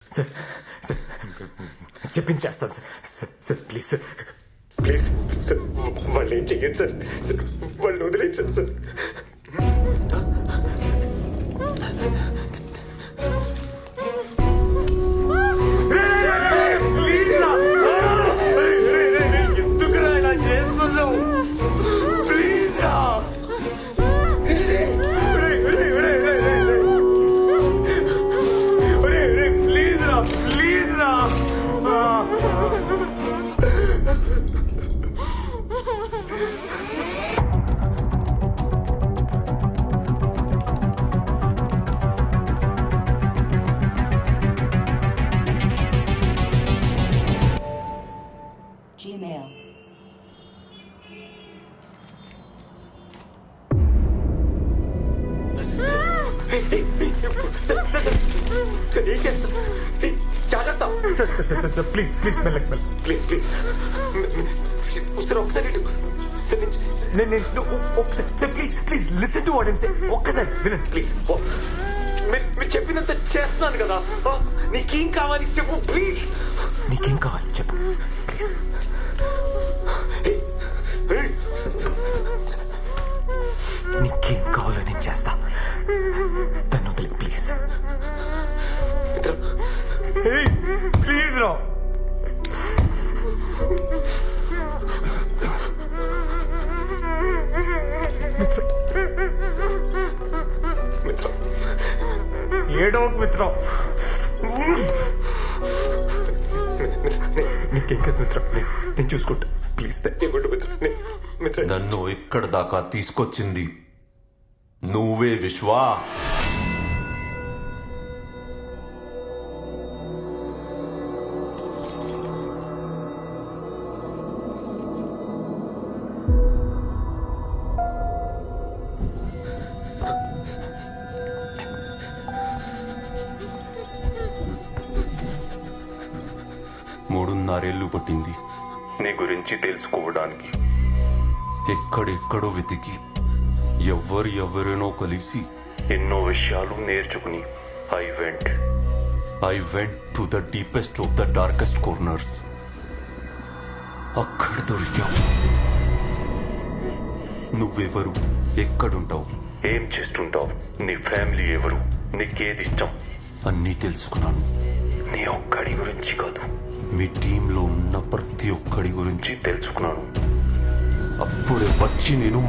Sir sir చెప్పించేస్తాను sir sir sir please sir please sir వాళ్ళు ఏం చెయ్యదు సార్ సార్ వాళ్ళు వదిలేదు సార్ సార్ ఎందుకురా ఇలా చేస్తున్నావు ప్లీజ్ రా ప్లీజ్ రా ప్లీజ్ రా Gmail. ఏం చేస్తా జాగ్రత్త సార్ ప్లీజ్ ప్లీజ్ మెల్లక్ ప్లీజ్ ప్లీజ్ ఒకసారి ఇటు నేను ఒకసారి sir please please listen to what I'm say ఒక్కసారి వినండి ప్లీజ్ మీరు చెప్పినంత చేస్తున్నాను కదా నీకేం కావాలి చెప్పు ప్లీజ్ నీకేం కావాలి చెప్పు ప్లీజ్ నీకేం కావాలో నేను చేస్తా దాన్ని వదిలే ప్లీజ్ ప్లీజ్ రా ఏడో మిత్రం నీకేం కదా మిత్రం నేను చూసుకుంటా ప్లీజ్ మిత్రం నన్ను ఇక్కడ దాకా తీసుకొచ్చింది నువ్వే విశ్వా. మూడున్నరేళ్లు పట్టింది నీ గురించి తెలుసుకోవడానికి. ఎక్కడెక్కడో వెతికి ఎవరెనో కలిసి ఎన్నో విషయాలు నేర్చుకుని I went to the deepest of the darkest corners. అక్కడ దొరికావు. నువ్వెవరు, ఎక్కడుంటావు, ఏం చేస్తుంటావు, నీ ఫ్యామిలీ ఎవరు, నీకేది ఇష్టం అన్నీ తెలుసుకున్నాను. నీ ఒక్కడి గురించి కాదు, మీ టీంలో ఉన్న ప్రతి ఒక్కడి గురించి తెలుసుకున్నాను. అప్పుడే వచ్చి నేను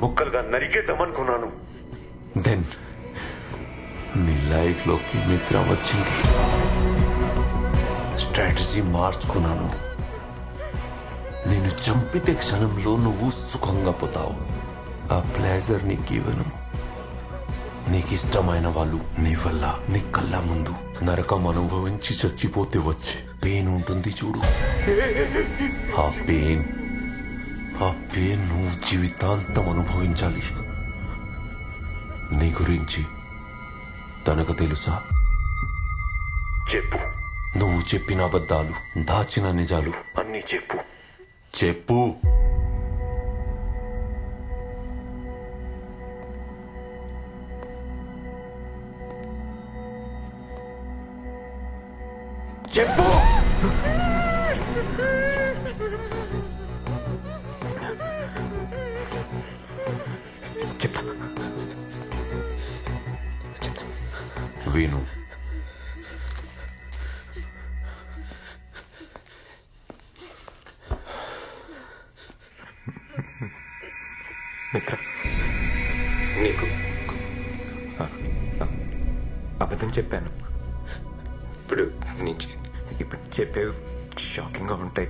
ముక్కలుగా నరికేద్దామనుకున్నాను. దెన్ నీ లైఫ్లోకి మిత్ర వచ్చింది. స్ట్రాటజీ మార్చుకున్నాను. నేను చంపితే క్షణంలో నువ్వు సుఖంగా పోతావు. ఆ ప్లేజర్ నీకు ఇవ్వను. నీకు ఇష్టమైన వాళ్ళు నీ వల్ల నీ కళ్ళ ముందు నరకం అనుభవించి చచ్చిపోతే వచ్చే పెయిన్ ఉంటుంది చూడు. ఆ పెయిన్ నువ్వు జీవితాంతం అనుభవించాలి. నీ గురించి తనకు తెలుసా? చెప్పు. నువ్వు చెప్పిన అబద్ధాలు, దాచిన నిజాలు అన్నీ చెప్పు. చెప్పు. చెప్పు. చెప్తా. విను. మిత్ర, నీకు అబద్ధం చెప్పాను. ఇప్పుడు చెప్పేవి షాకింగ్గా ఉంటాయి,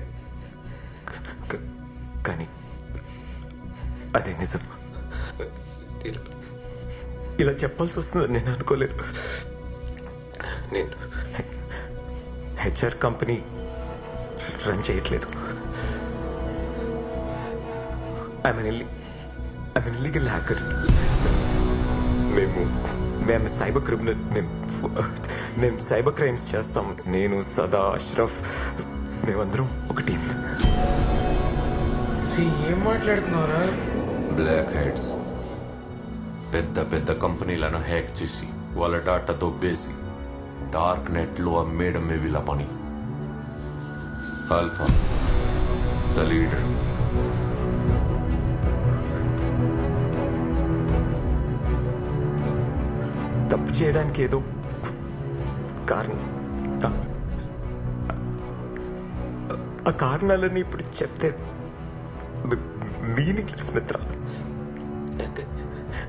కానీ అదే నిజం. ఇలా చెప్పాల్సి వస్తుందని నేను అనుకోలేదు. నేను హెచ్ఆర్ కంపెనీ రన్ చేయట్లేదు. I'm illegal hacker. మేము సైబర్ క్రిమినల్. మేము సైబర్ క్రైమ్స్ చేస్తాం. నేను, సదా, అష్రఫ్, మేమందరం ఒక టీం. ఏం మాట్లాడుతున్నారా? బ్లాక్ హెడ్స్ పెద్ద పెద్ద కంపెనీలను హ్యాక్ చేసి వాళ్ళ డాటా దొబ్బేసి డార్క్ నెట్ లో అమ్మేయడమే వీళ్ళ పని. Alpha the leader. తప్పు చేయడానికి ఏదో కారణం. ఆ కారణాలన్నీ ఇప్పుడు చెప్తే మీనింగ్లెస్ మిత్ర.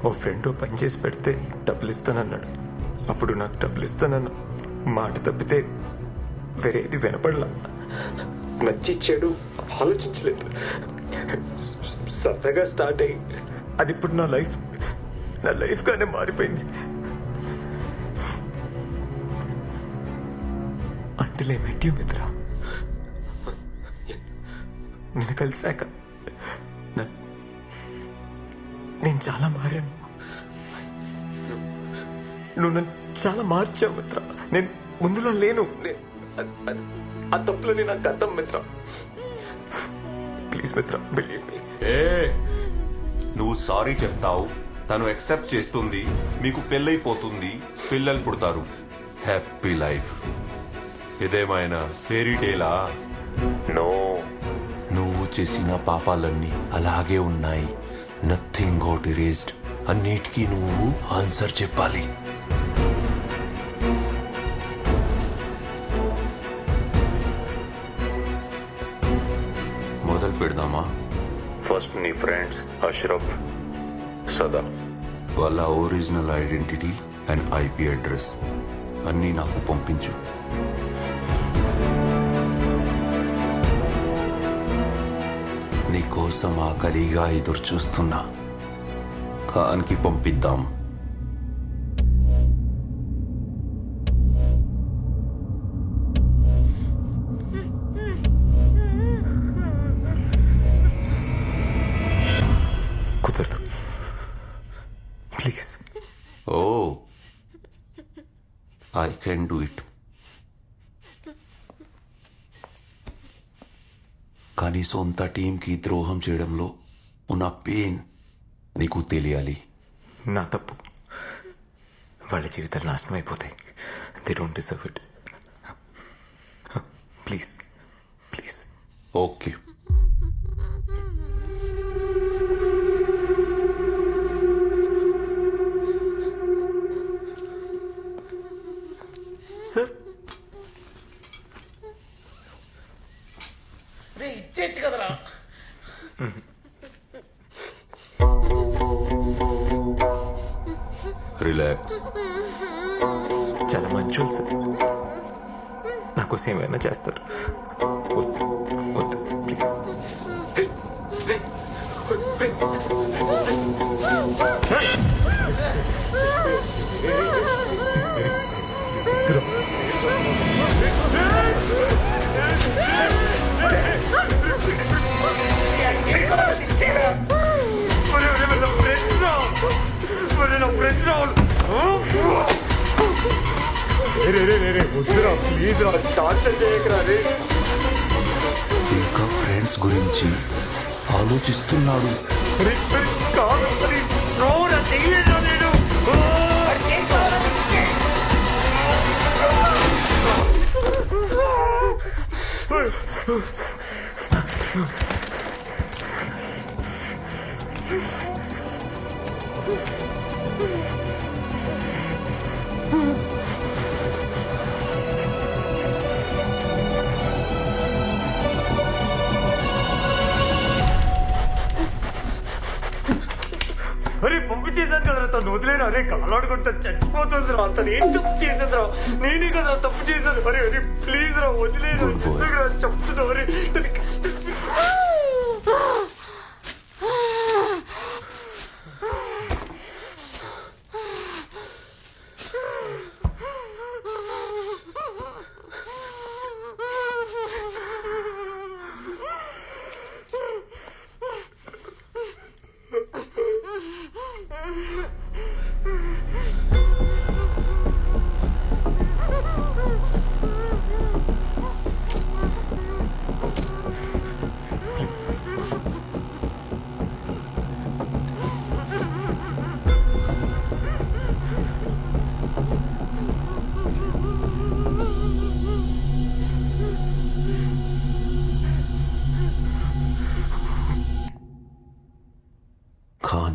ఓ ఫ్రెండ్ పని చేసి పెడితే డబ్బులు ఇస్తానన్నాడు. అప్పుడు నాకు డబ్బులు ఇస్తానన్న మాట తప్పితే వేరేది వినపడలా. మంచి చెడు ఆలోచించలేదు. సరదాగా స్టార్ట్ అయ్యి అది ఇప్పుడు నా లైఫ్గానే మారిపోయింది. అంటే మెట్ యూ మిత్ర, నేను కలిసాక నేను చాలా మారాను. నువ్వు నన్ను చాలా మార్చావు మిత్ర. నేను ముందులో లేను. ఆ తప్పులని నాకు అర్థం మిత్ర. ప్లీజ్ మిత్ర, బిలీవ్ మీ. నువ్వు సారీ చెప్తావు, తను యాక్సెప్ట్ చేస్తుంది, మీకు పెళ్ళైపోతుంది, పిల్లలు పుడతారు, హ్యాపీ లైఫ్. ఇదేమైనా ఫెయిరీ టేలా? నో, నువ్వు చేసిన పాపాలన్నీ అలాగే ఉన్నాయి. Nothing got erased. అన్నిటికీ నువ్వు ఆన్సర్ చెప్పాలి. మొదలు పెడదామా? ఫస్ట్ నీ ఫ్రెండ్స్ అష్రఫ్, సదా. వాళ్ళ original identity and IP address అన్నీ నాకు పంపించు. నీకోసం ఆకలిగా ఎదురు చూస్తున్నా. ఖాన్కి పంపిద్దాం. కుదరదు, please. Oh, I can do it. కానీ సొంత టీంకి ద్రోహం చేయడంలో ఉన్న పెయిన్ నీకు తెలియాలి. నా తప్పు. వాళ్ళ జీవితాలు నాశనం అయిపోతాయి. They don't deserve it. Please please. Okay. Sir, ఇచ్చేచ్చు కదరా. రిలాక్స్. చాలా మంచోళ్ళు సార్. నాకోసం ఏమైనా చేస్తారు. వద్దు వద్దు, ప్లీజ్. ఇంకా ఫ్రెండ్స్ గురించి ఆలోచిస్తున్నాడు. అరే పంపించేశాను కదరా, తను వదిలేను. అరే కాలాడు కొడితే చచ్చిపోతుంది రా. తను ఏం తప్పు చేసేది రా? నేనే కదా తప్పు చేశాను. అరే అరే ప్లీజ్ రా, వదిలేను. చెప్తున్నా. అరే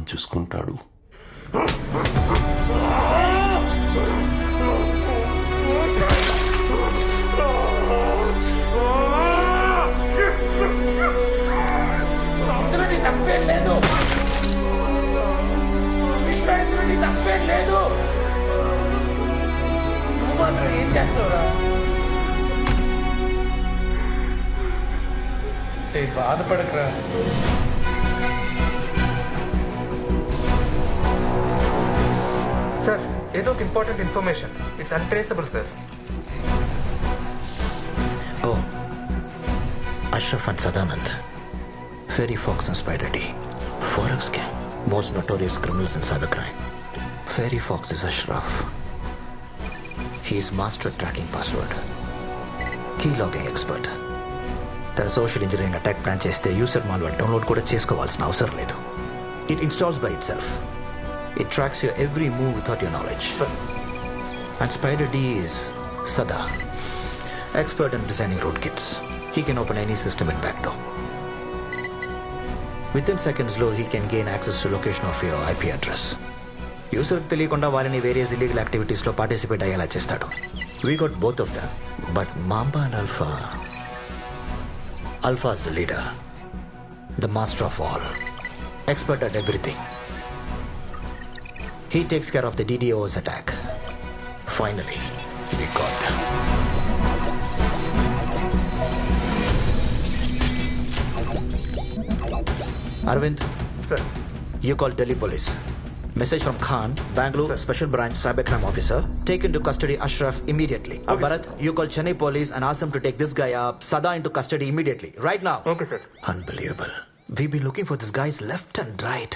అని చూసుకుంటాడు. ఇందులో నీ తప్పేం లేదు, విశ్వ, ఇందులో నీ తప్పేం లేదు. నువ్వు మాత్రం ఏం చేస్తావురా? బాధపడకరా. సార్, ఏదో ఒక important information. It's untraceable sir. Oh, Ashraf and Sadanand, Fairy Fox and Spider D, Forex gang, most notorious criminals in cybercrime. Fairy Fox is Ashraf. He is master at tracking password, key logging expert. తన social engineering attack plan చేస్తే user malware download కూడా చేసుకోవాల్సిన అవసరం లేదు. It installs by itself. It tracks your every move without your knowledge. And spider D is Sada, expert in designing rootkits. He can open any system in backdoor. Within seconds, he can gain access to location of your IP address. User తెలియకుండా వారిని various illegal activities లో participate అయ్యేలా చేస్తాడు. We got both of them, but Mamba and Alpha is the leader, the master of all, expert at everything. He takes care of the DDoS attack. Finally, we got him. Arvind, sir. You call Delhi police. Message from Khan, Bangalore, sir. Special branch cybercrime officer. Take into custody Ashraf immediately. Okay, Bharat, you call Chennai police and ask them to take this guy up, Sada, into custody immediately. Right now. Okay, sir. Unbelievable. We've been looking for these guys left and right.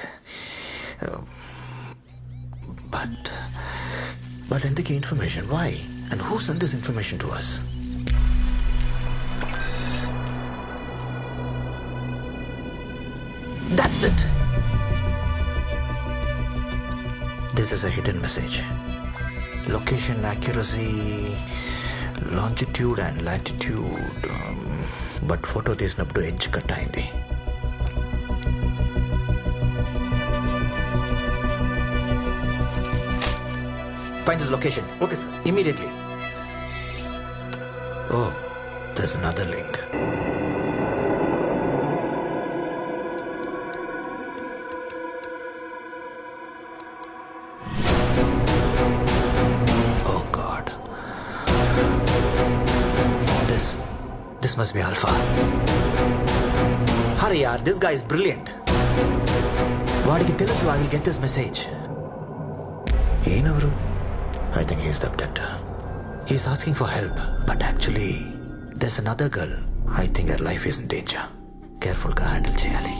But endiki information, why? And who sent this information to us? That's it. This is a hidden message. Location accuracy, longitude and latitude. But photo తీసినప్పుడు edge cut అయింది. Find his location. Okay, sir. Immediately. Oh, there's another link. Oh God. This must be Alpha. Hurry, yaar. This guy is brilliant. వాడికి తెలుసు I will get this message. ఈయనెవరు? I think he's the abductor. He's asking for help, but actually, there's another girl. I think her life is in danger. Careful గా handle చేయాలి.